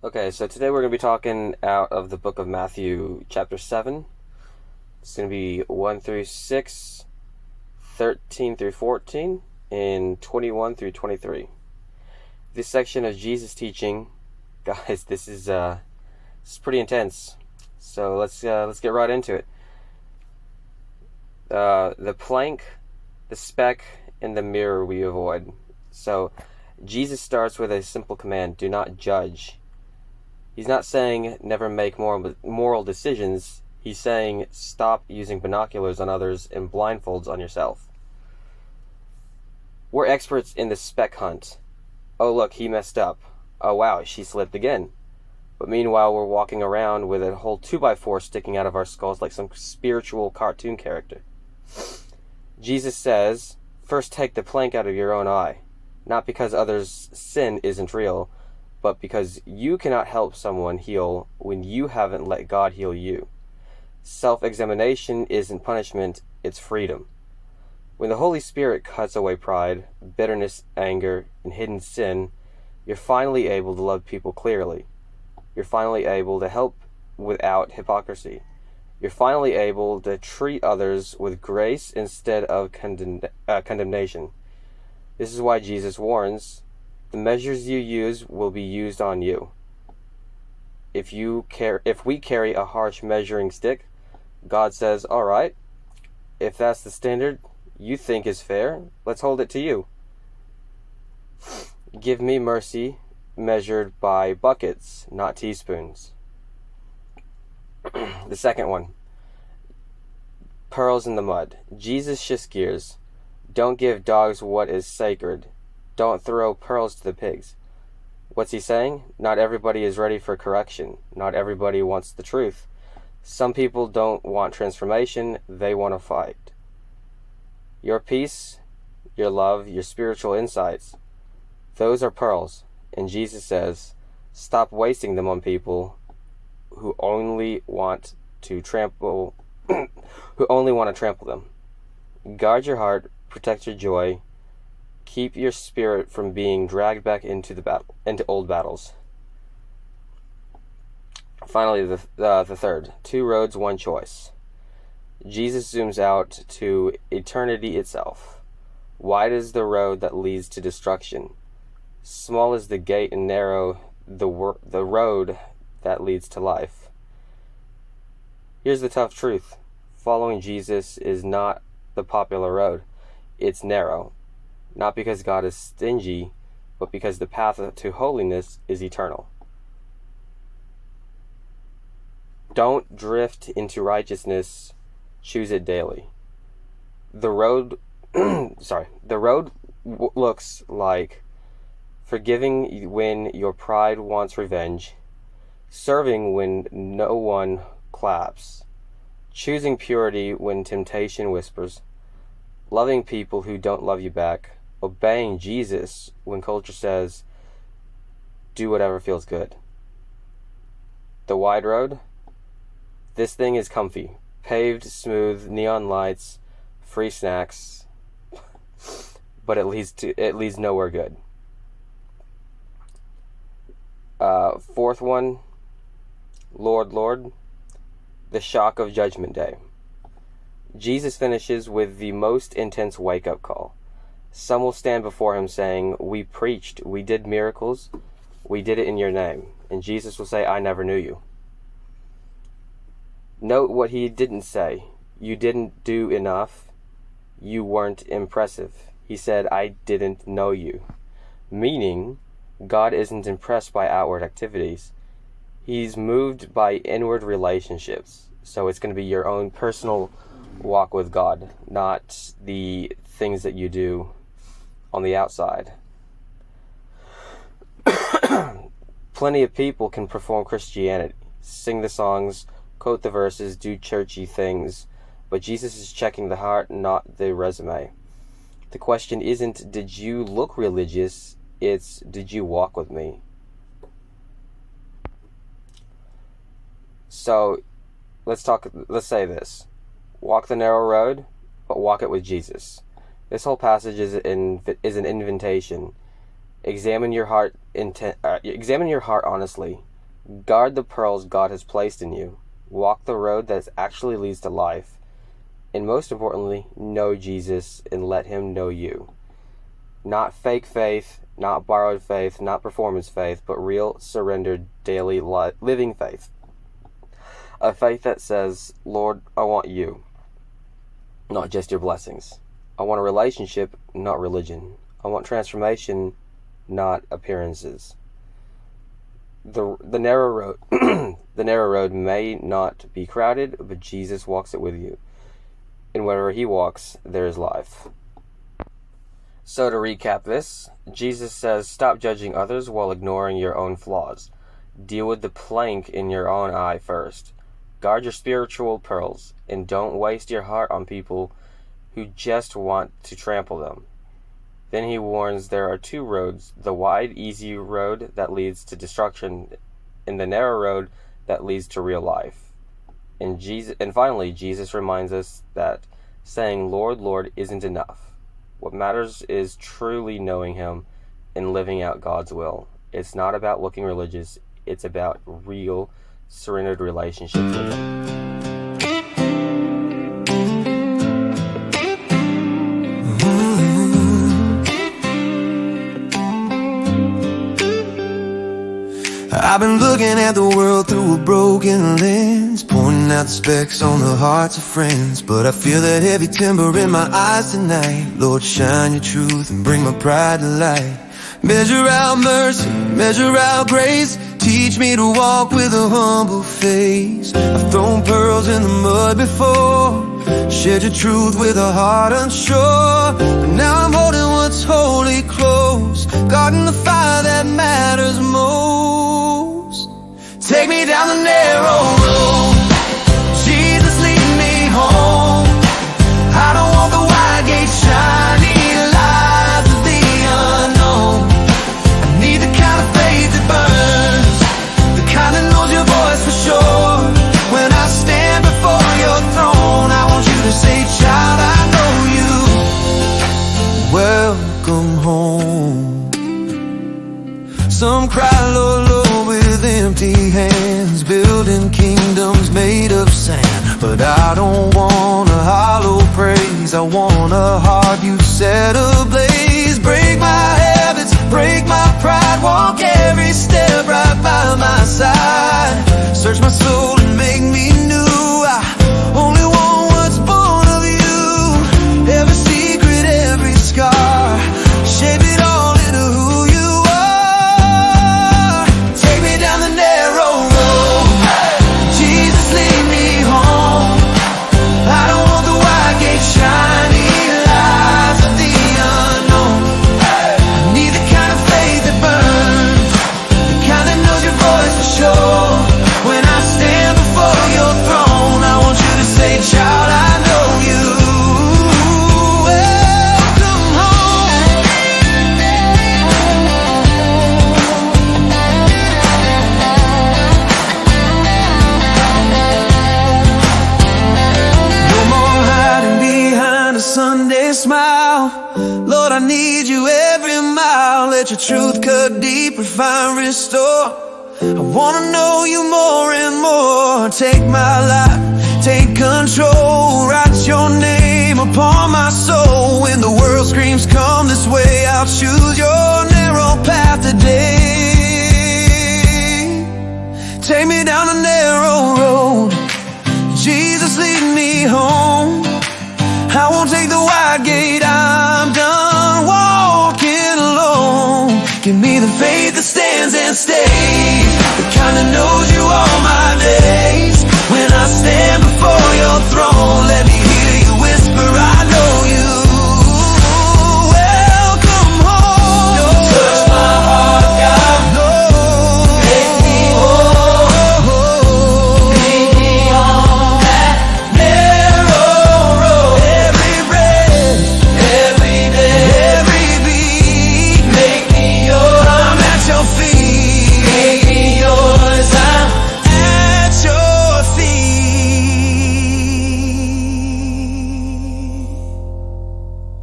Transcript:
Okay, so today we're going to be talking out of the book of Matthew, chapter 7. It's going to be 1 through 6, 13 through 14, and 21 through 23. This section of Jesus' teaching, guys, this is pretty intense. So let's get right into it. The plank, the speck, and the mirror we avoid. So Jesus starts with a simple command: do not judge. He's not saying never make moral decisions. He's saying stop using binoculars on others and blindfolds on yourself. We're experts in the speck hunt. Oh, look, he messed up. Oh, wow, she slipped again. But meanwhile, we're walking around with a whole 2x4 sticking out of our skulls like some spiritual cartoon character. Jesus says, first take the plank out of your own eye. Not because others' sin isn't real, but because you cannot help someone heal when you haven't let God heal you. Self-examination isn't punishment, it's freedom. When the Holy Spirit cuts away pride, bitterness, anger, and hidden sin, you're finally able to love people clearly. You're finally able to help without hypocrisy. You're finally able to treat others with grace instead of condemnation. This is why Jesus warns, the measures you use will be used on you. If we carry a harsh measuring stick, God says, all right, if that's the standard you think is fair, let's hold it to you. Give me mercy measured by buckets, not teaspoons. The second one, pearls in the mud. Jesus shifts gears. Don't give dogs what is sacred. Don't throw pearls to the pigs. What's he saying? Not everybody is ready for correction. Not everybody wants the truth. Some people don't want transformation, they want to fight. Your peace, your love, your spiritual insights, those are pearls. And Jesus says, stop wasting them on people who only want to trample them. Guard your heart, protect your joy, keep your spirit from being dragged back into old battles. Finally, the third, two roads, one choice. Jesus zooms out to eternity itself. Wide is the road that leads to destruction. Small is the gate and narrow the road that leads to life. Here's the tough truth. Following Jesus is not the popular road. It's narrow. Not because God is stingy, but because the path to holiness is eternal. Don't drift into righteousness. Choose it daily. The road looks like forgiving when your pride wants revenge, serving when no one claps, choosing purity when temptation whispers, loving people who don't love you back, obeying Jesus when culture says, do whatever feels good. The wide road? This thing is comfy. Paved, smooth, neon lights, free snacks, but it leads nowhere good. Fourth one, Lord, Lord, the shock of Judgment Day. Jesus finishes with the most intense wake-up call. Some will stand before him saying, we preached, we did miracles, we did it in your name. And Jesus will say, I never knew you. Note what he didn't say. You didn't do enough. You weren't impressive. He said, I didn't know you. Meaning, God isn't impressed by outward activities. He's moved by inward relationships. So it's going to be your own personal walk with God, not the things that you do on the outside. Plenty of people can perform Christianity, sing the songs, quote the verses, do churchy things, but Jesus is checking the heart, not the resume. The question isn't, did you look religious? It's, did you walk with me? So, let's say this. Walk the narrow road, but walk it with Jesus. This whole passage is an invitation. Examine your heart honestly. Guard the pearls God has placed in you. Walk the road that actually leads to life. And most importantly, know Jesus and let him know you. Not fake faith, not borrowed faith, not performance faith, but real, surrendered, daily living faith. A faith that says, Lord, I want you, not just your blessings. I want a relationship, not religion. I want transformation, not appearances. The narrow road, the narrow road may not be crowded, but Jesus walks it with you. And wherever he walks, there is life. So to recap this, Jesus says, stop judging others while ignoring your own flaws. Deal with the plank in your own eye first. Guard your spiritual pearls, and don't waste your heart on people who just want to trample them. Then he warns there are two roads, the wide, easy road that leads to destruction, and the narrow road that leads to real life. And finally, Jesus reminds us that saying, Lord, Lord, isn't enough. What matters is truly knowing him and living out God's will. It's not about looking religious. It's about real, surrendered relationships with him. I've been looking at the world through a broken lens, pointing out the specks on the hearts of friends. But I feel that heavy timber in my eyes tonight. Lord, shine your truth and bring my pride to light. Measure out mercy, measure out grace. Teach me to walk with a humble face. I've thrown pearls in the mud before, shared your truth with a heart unsure. But now I'm holding what's holy close, guarding the fire that matters most. Take me down the narrow road, Jesus, lead me home. I don't want the wide gates, shiny lights of the unknown. I need the kind of faith that burns, the kind that knows your voice for sure. When I stand before your throne, I want you to say, child, I know you. Welcome home. Some cry, Lord, Lord, with empty hands, building kingdoms made of sand. But I don't want a hollow praise, I want a heart you set ablaze. Break my habits, break my pride, walk every step right by my side. Search my soul and make me new. I only want what's born of you. Every secret, every scar, shape it all into who you are. Take me down the narrow road, Jesus, lead me home. I don't want the wide gate, shiny lights of the unknown. I need the kind of faith that burns, the kind that knows your voice for sure. When I stand before your throne, I want you to say, child, I know you. Welcome home. No more hiding behind a Sunday smile. Lord, I need you every mile. Let your truth cut deep, refine, restore. I wanna know you more and more. Take my life, take control. Write your name upon my soul. When the world screams, come this way, I'll choose your narrow path today. Take me down the narrow road, Jesus, lead me home. I won't take the wide gate, I'm done walking alone. Give me the faith that stands and stays, the kind that knows you all my days.